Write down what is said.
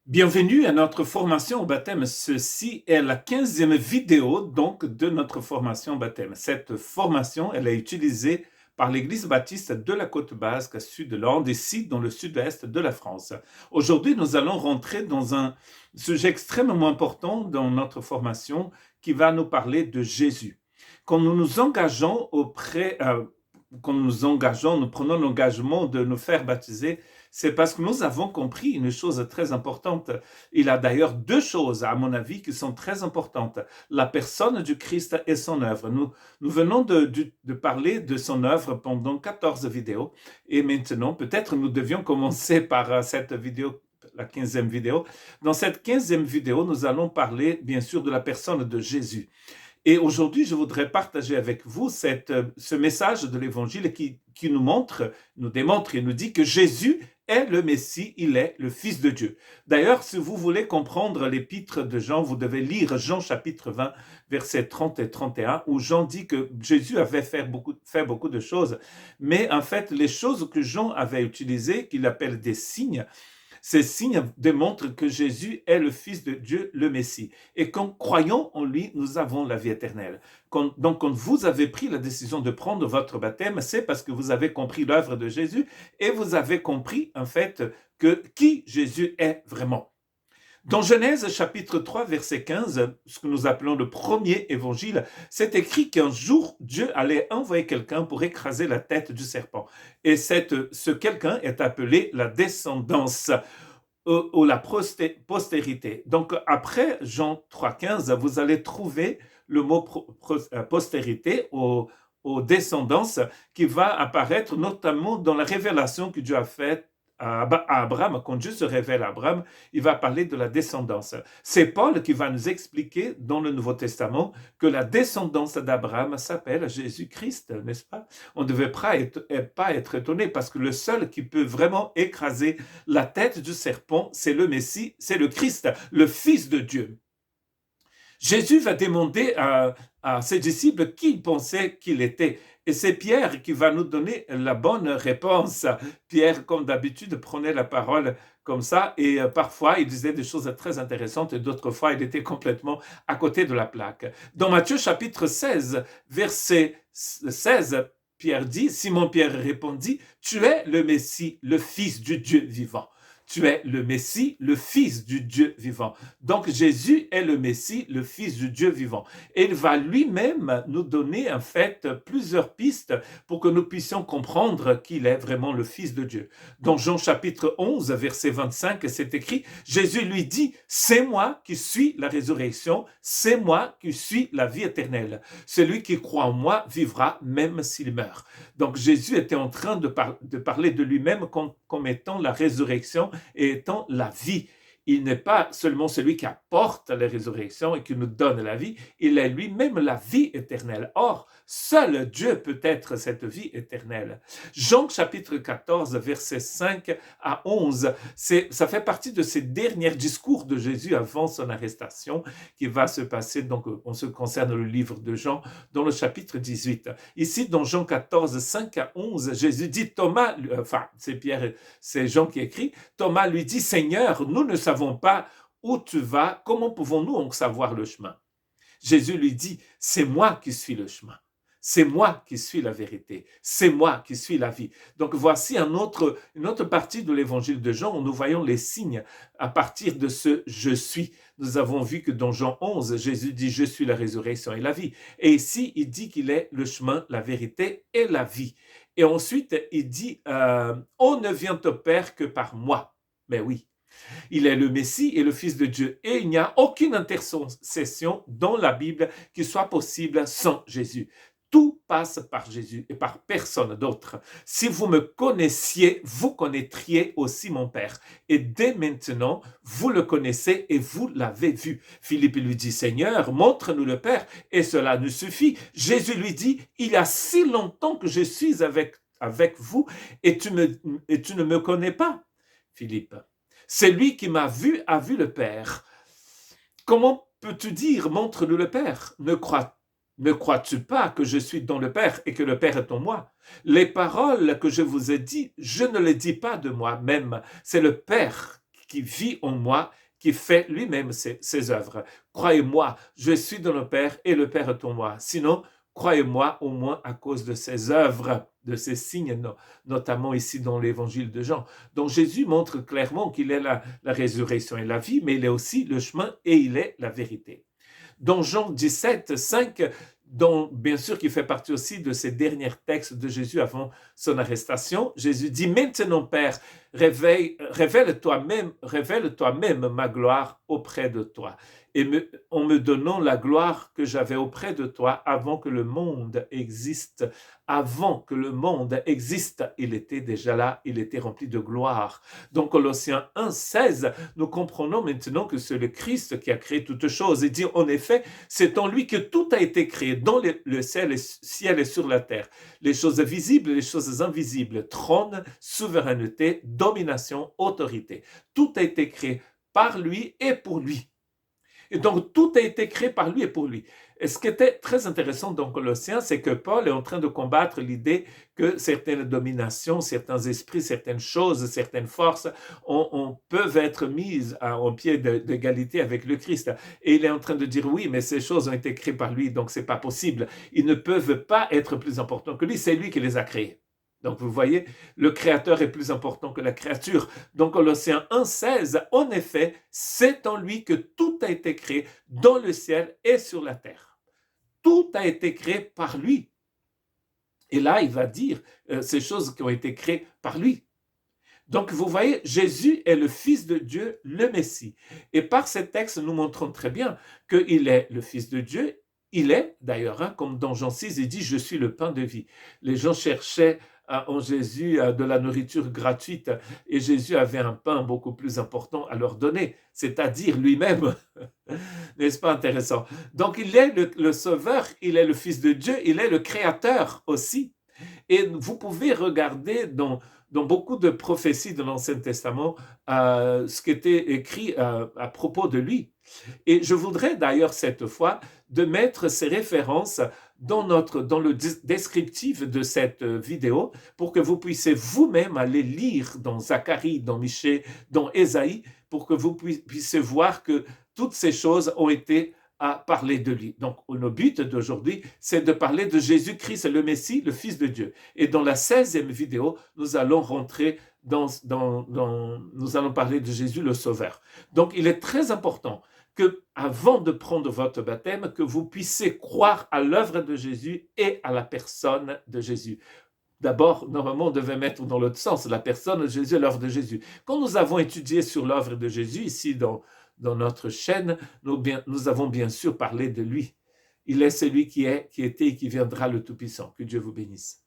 Bienvenue à notre formation au baptême. Ceci est la 15e vidéo donc de notre formation au baptême. Cette formation, elle est utilisée par l'Église baptiste de la Côte Basque, Sud-Land, ici dans le sud-est de la France. Aujourd'hui, nous allons rentrer dans un sujet extrêmement important dans notre formation qui va nous parler de Jésus. Quand nous nous engageons nous prenons l'engagement de nous faire baptiser, c'est parce que nous avons compris une chose très importante. Il y a d'ailleurs deux choses, à mon avis, qui sont très importantes. La personne du Christ et son œuvre. Nous venons de parler de son œuvre pendant 14 vidéos. Et maintenant, peut-être nous devions commencer par cette vidéo, la 15e vidéo. Dans cette 15e vidéo, nous allons parler, bien sûr, de la personne de Jésus. Et aujourd'hui, je voudrais partager avec vous ce message de l'Évangile qui nous démontre et nous dit que Jésus est le Messie, il est le Fils de Dieu. D'ailleurs, si vous voulez comprendre l'épître de Jean, vous devez lire Jean chapitre 20, versets 30 et 31, où Jean dit que Jésus avait fait beaucoup de choses, mais en fait, les choses que Jean avait utilisées, qu'il appelle des signes, ces signes démontrent que Jésus est le Fils de Dieu, le Messie. Et qu'en croyant en lui, nous avons la vie éternelle. Donc, quand vous avez pris la décision de prendre votre baptême, c'est parce que vous avez compris l'œuvre de Jésus et vous avez compris, en fait, qui Jésus est vraiment. Dans Genèse chapitre 3, verset 15, ce que nous appelons le premier évangile, c'est écrit qu'un jour, Dieu allait envoyer quelqu'un pour écraser la tête du serpent. Et ce quelqu'un est appelé la descendance ou la postérité. Donc, après Jean 3,15, vous allez trouver le mot postérité aux descendances qui va apparaître notamment dans la révélation que Dieu a faite à Abraham. Quand Dieu se révèle à Abraham, il va parler de la descendance. C'est Paul qui va nous expliquer dans le Nouveau Testament que la descendance d'Abraham s'appelle Jésus-Christ, n'est-ce pas? On ne devait pas être étonné parce que le seul qui peut vraiment écraser la tête du serpent, c'est le Messie, c'est le Christ, le Fils de Dieu. Jésus va demander à ses disciples qui il pensait qu'il était. Et c'est Pierre qui va nous donner la bonne réponse. Pierre, comme d'habitude, prenait la parole comme ça et parfois il disait des choses très intéressantes et d'autres fois il était complètement à côté de la plaque. Dans Matthieu chapitre 16, verset 16, Pierre dit, Simon Pierre répondit, tu es le Messie, le Fils du Dieu vivant. Tu es le Messie, le Fils du Dieu vivant. Donc Jésus est le Messie, le Fils du Dieu vivant. Et il va lui-même nous donner en fait plusieurs pistes pour que nous puissions comprendre qu'il est vraiment le Fils de Dieu. Dans Jean chapitre 11, verset 25, c'est écrit, Jésus lui dit, c'est moi qui suis la résurrection, c'est moi qui suis la vie éternelle. Celui qui croit en moi vivra même s'il meurt. Donc Jésus était en train de parler de lui-même comme étant la résurrection et étant la vie. Il n'est pas seulement celui qui apporte la résurrection et qui nous donne la vie, il est lui-même la vie éternelle. Or, seul Dieu peut être cette vie éternelle. Jean chapitre 14, versets 5 à 11, ça fait partie de ces derniers discours de Jésus avant son arrestation qui va se passer, donc on se concerne le livre de Jean, dans le chapitre 18. Ici, dans Jean 14, 5 à 11, Jésus dit, Thomas, c'est Pierre, c'est Jean qui écrit, Thomas lui dit, Seigneur, nous ne savons pas où tu vas, comment pouvons-nous en savoir le chemin? Jésus lui dit, c'est moi qui suis le chemin. C'est moi qui suis la vérité. C'est moi qui suis la vie. Donc voici une autre partie de l'évangile de Jean où nous voyons les signes à partir de ce « je suis ». Nous avons vu que dans Jean 11, Jésus dit « je suis la résurrection et la vie ». Et ici, il dit qu'il est le chemin, la vérité et la vie. Et ensuite, il dit « on ne vient au Père que par moi ». Mais oui, il est le Messie et le Fils de Dieu. Et il n'y a aucune intercession dans la Bible qui soit possible sans Jésus. Tout passe par Jésus et par personne d'autre. Si vous me connaissiez, vous connaîtriez aussi mon Père. Et dès maintenant, vous le connaissez et vous l'avez vu. Philippe lui dit, Seigneur, montre-nous le Père, et cela nous suffit. Jésus lui dit, il y a si longtemps que je suis avec vous, et tu ne me connais pas, Philippe. Celui qui m'a vu a vu le Père. Comment peux-tu dire, montre-nous le Père? Ne crois-tu pas que je suis dans le Père et que le Père est en moi? Les paroles que je vous ai dites, je ne les dis pas de moi-même. C'est le Père qui vit en moi, qui fait lui-même ses œuvres. Croyez-moi, je suis dans le Père et le Père est en moi. Sinon, croyez-moi au moins à cause de ses œuvres, de ses signes, notamment ici dans l'évangile de Jean. Donc Jésus montre clairement qu'il est la résurrection et la vie, mais il est aussi le chemin et il est la vérité. Dans Jean 17, 5, dont bien sûr qui fait partie aussi de ces derniers textes de Jésus avant son arrestation, Jésus dit: maintenant Père, révèle toi-même ma gloire auprès de toi, et en me donnant la gloire que j'avais auprès de toi avant que le monde existe. Avant que le monde existe, il était déjà là, il était rempli de gloire. Donc Colossiens 1, 16, nous comprenons maintenant que c'est le Christ qui a créé toutes choses. Et dit en effet, c'est en lui que tout a été créé, dans le ciel et sur la terre. Les choses visibles et les choses invisibles, trône, souveraineté, domination, autorité. Tout a été créé par lui et pour lui. Et donc, tout a été créé par lui et pour lui. Et ce qui était très intéressant dans Colossiens, c'est que Paul est en train de combattre l'idée que certaines dominations, certains esprits, certaines choses, certaines forces peuvent être mises au pied d'égalité avec le Christ. Et il est en train de dire oui, mais ces choses ont été créées par lui, donc c'est pas possible. Ils ne peuvent pas être plus importants que lui, c'est lui qui les a créés. Donc vous voyez, le Créateur est plus important que la créature. Donc Colossiens 1,16, en effet, c'est en lui que tout a été créé dans le ciel et sur la terre. Tout a été créé par lui. Et là, il va dire ces choses qui ont été créées par lui. Donc vous voyez, Jésus est le Fils de Dieu, le Messie. Et par ces textes, nous montrons très bien qu'il est le Fils de Dieu. Il est, d'ailleurs, comme dans Jean 6, il dit « Je suis le pain de vie ». Les gens cherchaient en Jésus de la nourriture gratuite et Jésus avait un pain beaucoup plus important à leur donner, c'est-à-dire lui-même. N'est-ce pas intéressant? Donc il est le Sauveur, il est le Fils de Dieu, il est le Créateur aussi. Et vous pouvez regarder dans beaucoup de prophéties de l'Ancien Testament ce qui était écrit à propos de lui. Et je voudrais d'ailleurs cette fois de mettre ces références dans le descriptif de cette vidéo pour que vous puissiez vous-même aller lire dans Zacharie, dans Michée, dans Ésaïe, pour que vous puissiez voir que toutes ces choses ont été à parler de lui. Donc, le but d'aujourd'hui, c'est de parler de Jésus-Christ, le Messie, le Fils de Dieu. Et dans la 16e vidéo, nous allons rentrer nous allons parler de Jésus, le Sauveur. Donc, il est très important que, avant de prendre votre baptême, que vous puissiez croire à l'œuvre de Jésus et à la personne de Jésus. D'abord, normalement, on devait mettre dans l'autre sens, la personne de Jésus et l'œuvre de Jésus. Quand nous avons étudié sur l'œuvre de Jésus, ici dans notre chaîne, nous avons bien sûr parlé de lui. Il est celui qui était et qui viendra, le Tout-Puissant. Que Dieu vous bénisse.